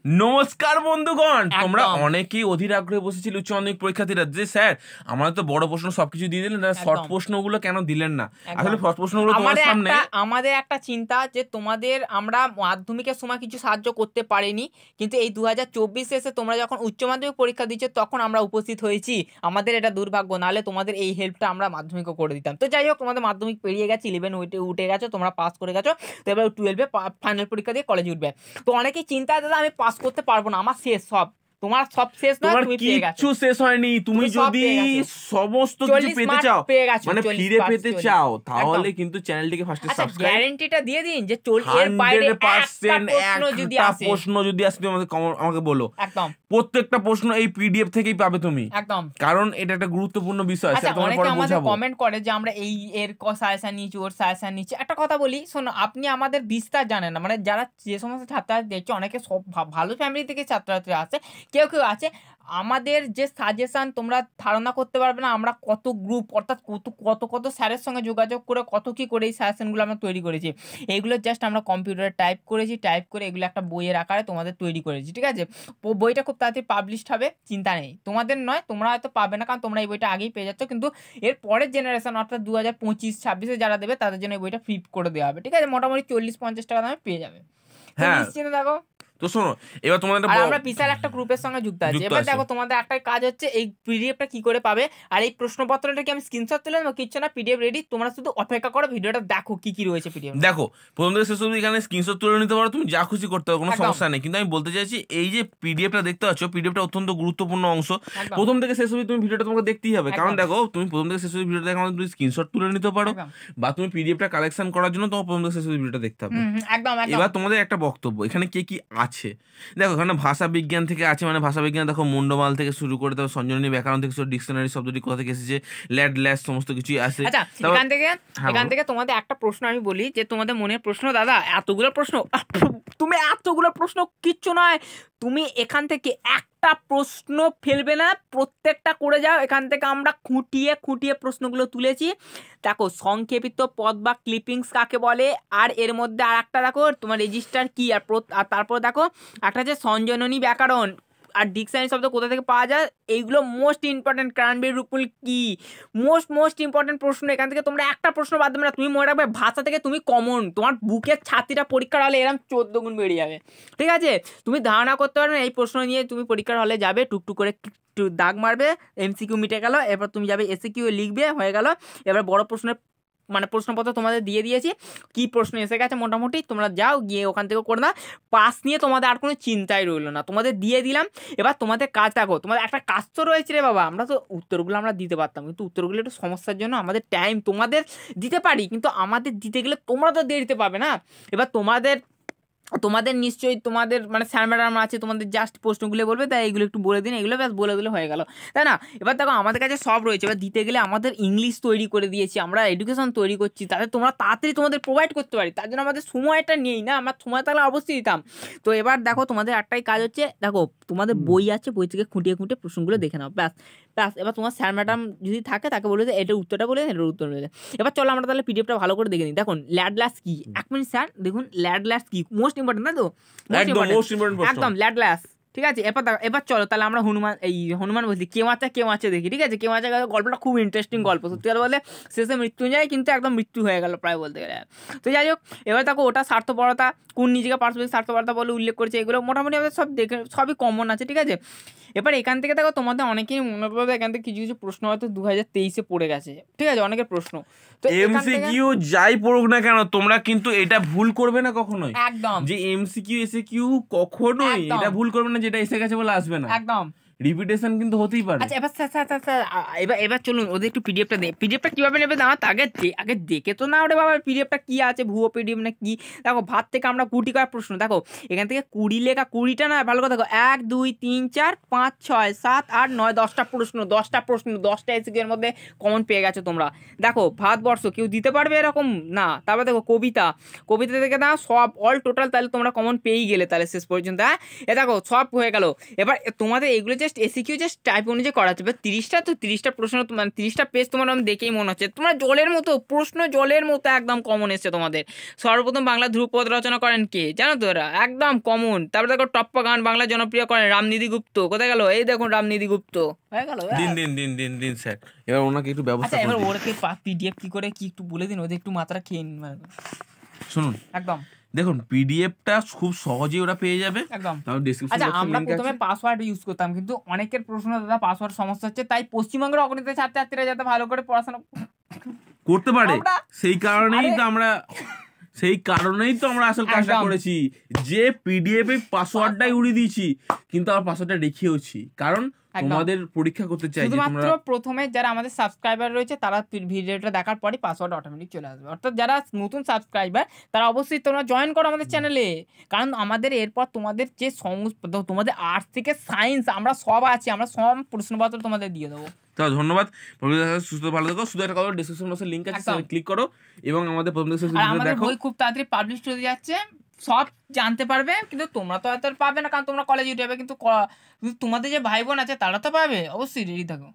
নমস্কার বন্ধুগণ, তোমরা অনেকেই অধীর আগ্রহে বসেছিল উচ্চ মাধ্যমিক পরীক্ষার্থীরা যে স্যার আমাদের তো বড় প্রশ্ন সবকিছু দিয়ে দিলেন, শর্ট প্রশ্নগুলো কেন দিলেন না? আসলে শর্ট প্রশ্নগুলো তোমার সামনে আমাদের একটা চিন্তা যে তোমাদের আমরা মাধ্যমিকের সময় কিছু সাহায্য করতে পারিনি, কিন্তু এই 2024 এসে তোমরা যখন উচ্চ মাধ্যমিক পরীক্ষা দিচ্ছ তখন আমরা উপস্থিত হয়েছি। আমাদের এটা দুর্ভাগ্য, নাহলে তোমাদের এই হেল্পটা আমরা মাধ্যমিকও করে দিতাম। তো যাই হোক, তোমাদের মাধ্যমিক পেরিয়ে গেছে, 11 উঠে গেছো, তোমরা পাস করে গেছো, তো এবার 12-এ ফাইনাল পরীক্ষা দিয়ে কলেজে উঠবে। তো অনেকেই চিন্তা, দাদা আমি পাস করতে পারবো না, আমার শেষ সব। তোমার সব শেষ নয়, তুমি পেয়ে গেছো। কিছু শেষ হয়নি। তুমি যদি সমস্ত কিছু পেতে চাও, মানে ফিরে পেতে চাও, তাহলে কিন্তু চ্যানেলটিকে ফার্স্টে সাবস্ক্রাইব। গ্যারান্টিটা দিয়ে দিন যে এর বাইরে 100% একটা প্রশ্ন যদি আসে আমাকে বলো, একদম প্রত্যেকটা প্রশ্ন এই পিডিএফ থেকেই পাবে তুমি, একদম, কারণ এটা একটা গুরুত্বপূর্ণ বিষয়। সেটা তোমার পরে বোঝাবো। কমেন্ট করে যে আমরা এই এর সাজেশন নিচ্ছি, ওর সাজেশন নিচ্ছি। একটা কথা বলি, শোনো, আপনি আমাদের বিস্তার জানেন না, মানে যারা যে সমস্ত ছাত্রছাত্রী দেখছে, অনেকে সব ভালো ফ্যামিলি থেকে ছাত্রছাত্রী আছে, কেউ কেউ আছে, আমাদের যে সাজেশন তোমরা ধারণা করতে পারবে না। আমরা কত গ্রুপ, অর্থাৎ কত কত স্যারের সঙ্গে যোগাযোগ করে কত কি করে এই সাজেশনগুলো আমরা তৈরি করেছি। এইগুলো জাস্ট আমরা কম্পিউটারে টাইপ করেছি, টাইপ করে এগুলো একটা বইয়ের আকারে তোমাদের তৈরি করেছি, ঠিক আছে? বইটা খুব তাড়াতাড়ি পাবলিশড হবে, চিন্তা নেই। তোমাদের নয়, তোমরা হয়তো পাবে না, কারণ তোমরা এই বইটা আগেই পেয়ে যাচ্ছ, কিন্তু এর পরের জেনারেশন অর্থাৎ 2025-26-এ যারা দেবে তাদের জন্য এই বইটা ফ্রি করে দেওয়া হবে, ঠিক আছে? মোটামুটি 40-50 টাকা দামে পেয়ে যাবে। হ্যাঁ, নিশ্চিন্তে দেখো। তো শোনো, এবার তোমাদের আমরা বিশাল একটা গ্রুপের সঙ্গে যুক্ত আছি। এবার দেখো, তোমাদের একটাই কাজ হচ্ছে, এই পিডিএফটা কি করে পাবে, আর এই প্রশ্নপত্রটা কি আমি স্ক্রিনশট তুলে নেবো? কিচ্ছু না, পিডিএফ রেডি, তোমরা শুধু অপেক্ষা করো, ভিডিওটা দেখো কি কি রয়েছে পিডিএফ। দেখো, প্রথম থেকে শেষ অবধি এখানে স্ক্রিনশট তুলে নিতে পারো, তুমি যা খুশি করতে পারো, কোনো সমস্যা নেই। কিন্তু আমি বলতে চাইছি, এই যে পিডিএফটা দেখতে পাচ্ছ, পিডিএফটা অত্যন্ত গুরুত্বপূর্ণ অংশ। প্রথম থেকে শেষ অবধি তুমি ভিডিওটা তোমাকে দেখতেই হবে, কারণ দেখো, তুমি প্রথম থেকে শেষ অবধি ভিডিওটা দেখো, তুমি স্ক্রিনশট তুলে নিতে পারো, বা তুমি পিডিএফটা কালেকশন করার জন্য তোমার প্রথম থেকে শেষ অবধি ভিডিওটা দেখতে হবে। এবার তোমাদের একটা বক্তব্য, এখানে কে কি আছে দেখো। এখানে ভাষা বিজ্ঞান থেকে আছে, মানে ভাষা বিজ্ঞান দেখো, মুন্ডমাল থেকে শুরু করে, তারপর সঞ্জনী ব্যাকরণ থেকে শুরু, ডিকশনারি শব্দটি কোথা থেকে এসেছে, ল্যাড ল্যাস সমস্ত কিছুই আছে। এখান থেকে তোমাদের একটা প্রশ্ন আমি বলি, যে তোমাদের মনের প্রশ্ন, দাদা এতগুলো প্রশ্ন, তুমি এতগুলো প্রশ্ন কিচ্ছু নয়, তুমি এখান থেকে একটা প্রশ্ন ফেলবে না, প্রত্যেকটা করে যাও। এখান থেকে আমরা খুঁটিয়ে খুঁটিয়ে প্রশ্নগুলো তুলেছি। দেখো, সংক্ষেপিত পদ বা ক্লিপিংস কাকে বলে, আর এর মধ্যে আর একটা দেখো তোমার রেজিস্টার কি, আর তারপর দেখো একটা যে সঞ্জননী ব্যাকরণ আর ডিকশনারি শব্দ কোথা থেকে পাওয়া যায়, এইগুলো মোস্ট ইম্পর্টেন্ট। ক্রানবেরি রূপমূল কি, মোস্ট ইম্পর্টেন্ট প্রশ্ন। এখান থেকে তোমরা একটা প্রশ্ন বাদ দেবে না। তুমি মনে রাখবে, ভাষা থেকে তুমি কমন, তোমার বুকের ছাতিটা পরীক্ষার হলে এরকম 14 গুণ বেরিয়ে যাবে, ঠিক আছে? তুমি ধারণা করতে পারবে না, এই প্রশ্ন নিয়ে তুমি পরীক্ষার হলে যাবে, টুকটুক করে দাগ মারবে, এমসিকিউ মিটে গেল, এরপর তুমি যাবে এসিকিউ লিখবে, হয়ে গেল। এবার বড় প্রশ্নের মানে প্রশ্নপত্র তোমাদের দিয়ে দিয়েছি, কি প্রশ্ন এসে গেছে মোটামুটি, তোমরা যাও গিয়ে ওখান থেকে করে না। পাস নিয়ে তোমাদের আর কোনো চিন্তাই রইলো না, তোমাদের দিয়ে দিলাম। এবার তোমাদের কাজ দেখো, তোমাদের একটা কাজ তো রয়েছে রে বাবা। আমরা তো উত্তরগুলো আমরা দিতে পারতাম, কিন্তু উত্তরগুলো একটু সমস্যার জন্য আমাদের টাইম, তোমাদের দিতে পারি কিন্তু আমাদের দিতে গেলে তোমরা তো দিয়ে দিতে পারবে না। এবার তোমাদের নিশ্চয়ই তোমাদের মানে স্যার ম্যাডাম আছে, তোমাদের জাস্ট প্রশ্নগুলো বলবে, তাই এগুলো একটু বলে দিন, এগুলো ব্যাস বলে দিলে হয়ে গেল, তাই না? এবার দেখো, আমাদের কাছে সব রয়েছে। এবার দিতে গেলে আমাদের ইংলিশ তৈরি করে দিয়েছি, আমরা এডুকেশন তৈরি করছি, তাতে তোমরা তাড়াতাড়ি তোমাদের প্রোভাইড করতে পারি। তার জন্য আমাদের সময়টা নেই না, আমরা সময় তাহলে অবশ্যই দিতাম। তো এবার দেখো, তোমাদের একটাই কাজ হচ্ছে, দেখো তোমাদের বই আছে, বই থেকে খুঁটিয়ে খুঁটিয়ে প্রশ্নগুলো দেখে নাও, ব্যাস। এবার তোমার স্যার ম্যাডাম যদি থাকে, তাকে বলে দেয় এটার উত্তরটা বলে, এটার উত্তর বলে দেয়। এবার চলো আমরা তাহলে পিডিএফটা ভালো করে দেখে নিই। দেখুন, ল্যাডলাস কি, 1 মিনিট স্যার, দেখুন ল্যাডলাস কি, মোস্ট ইম্পর্টেন্ট, তাই তো? একদম ল্যাডলাস, ঠিক আছে? এবার চলো তাহলে আমরা হনুমান বলছি, কেউ আছে দেখি, ঠিক আছে? কেউ আছে গল্পটা খুব ইন্টারেস্টিং গল্প, সত্যি কথা বলে শেষে মৃত্যুঞ্জয় কিন্তু একদম মৃত্যু হয়ে গেল প্রায় বলতে গেলে। তো যাই হোক, এবার দেখো, ওটা স্বার্থপরতা, কোন নিজেকে পারস্পরিক স্বার্থপরতা বলে উল্লেখ করেছে, এগুলো মোটামুটি আমাদের সব দেখে সবই কমন আছে, ঠিক আছে? এবার এখান থেকে দেখো, তোমাদের অনেকেই মনে করবে এখান থেকে কিছু কিছু প্রশ্ন হয়তো 2023-এ পড়ে গেছে, ঠিক আছে? অনেকের প্রশ্ন তো এমসিকিউ যাই পড়ুক না কেন, তোমরা কিন্তু এটা ভুল করবে না কখনোই, একদম, যে এমসিকিউ এসকিউ কখনোই এটা ভুল করবে না, যেটা এসে গেছে বলে আসবে না, একদম। রিপিটেশন কিন্তু হতেই পারে। আচ্ছা, এবার চলুন ওদের একটু পিডিএফটা দেয়। পিডিএফটা কিভাবে নেবে না, আগে দেখে তো না ওরে বাবা, পিডিএফটা কি আছে, ভুয়ো পিডিএফ না কি? দেখো, ভাত থেকে আমরা 20 করার প্রশ্ন, দেখো এখান থেকে 20 লেখা, 20টা না, ভালো কথা দেখো, 1 2 3 4 5 6 7 8 9 10টা প্রশ্ন, 10টা এসিকিউর মধ্যে কমন পেয়ে গেছো তোমরা। দেখো, ভারতবর্ষ কেউ দিতে পারবে এরকম না। তারপর দেখো, কবিতা থেকে না সব অল টোটাল, তাহলে তোমরা কমন পেয়েই গেলে তাহলে শেষ পর্যন্ত। হ্যাঁ, এ দেখো সব হয়ে গেল। এবার তোমাদের এইগুলো যে জাস্ট এসিকিউ জাস্ট টাইপ অনুযায়ী করা যাবে 30টা, তো 30টা প্রশ্ন মানে 30টা পেজ তোমার আমি দেখেই মনে হচ্ছে তোমরা জলের মতো প্রশ্ন, জলের মতো একদম কমন এসছে তোমাদের। সর্বপ্রথম বাংলা ধ্রুপদ রচনা করেন কে জানো তো, এরা একদম কমন। তারপরে দেখো টপ্পা গান বাংলা জনপ্রিয় করেন রামনিধি গুপ্ত, কোথায় গেল, এই দেখুন রামনিধি গুপ্ত হয়ে গেল। দিন স্যার, এবার ওনাকে একটু ব্যবস্থা আচ্ছা এবার করুন। ওরকে পিডিএফ কি করে কি একটু বলে দিন, ওদের একটু মাত্রা খেয়ে নিন শুনুন একদম। দেখুন পিডিএফটা খুব সহজেই ওরা পেয়ে যাবে একদম। তাহলে ডেসক্রিপশন আচ্ছা বক্সে আমরা লিংক প্রথমে আছে। পাসওয়ার্ড ইউজ করতাম, কিন্তু অনেকের প্রশ্ন দাদা পাসওয়ার্ড সমস্যা হচ্ছে, তাই পশ্চিমবঙ্গের অগণিত ছাত্রছাত্রীরা যাতে ভালো করে পড়াশোনা করতে পারে আমরা- সেই কারণেই আরে- তো আমরা আসল কাজটা একদম। করেছি, যে পিডিএফ এ পাসওয়ার্ডটাই উড়িয়ে দিয়েছি, কিন্তু আর পাসওয়ার্ডটা রেখেওছি, কারণ একদম। তোমাদের পরীক্ষা করতে চাই যে শুধুমাত্র তোমরা প্রথমে যারা আমাদের সাবস্ক্রাইবার রয়েছে তারা ভিডিওটা দেখার পরই পাসওয়ার্ড অটোমেটিক চলে আসবে। অর্থাৎ যারা নতুন সাবস্ক্রাইবার তারা অবশ্যই তোমরা জয়েন করো আমাদের চ্যানেলে, কারণ আমাদের এরপর তোমাদের যে সমস্ত তোমাদের আর্টস থেকে সায়েন্স আমরা সব আছি, আমরা সব প্রশ্নপত্র তোমাদের দিয়ে দেবো। তো ধন্যবাদ, সুস্থ ভালো থেকো। শুধু একটা কথা, ডেসক্রিপশন বক্সে লিংক আছে, একদম। ক্লিক করো এবং আমাদের প্রথম থেকে শেষ আর পর্যন্ত আমাদের দেখো। বই খুব তাড়াতাড়ি পাবলিশ হতে যাচ্ছে, সব জানতে পারবে, কিন্তু তোমরা তো হয়তো পাবে না কারণ তোমরা কলেজে উঠে যাবে, কিন্তু তোমাদের যে ভাই বোন আছে তারা তো পাবে, অবশ্যই রেডি থাকো।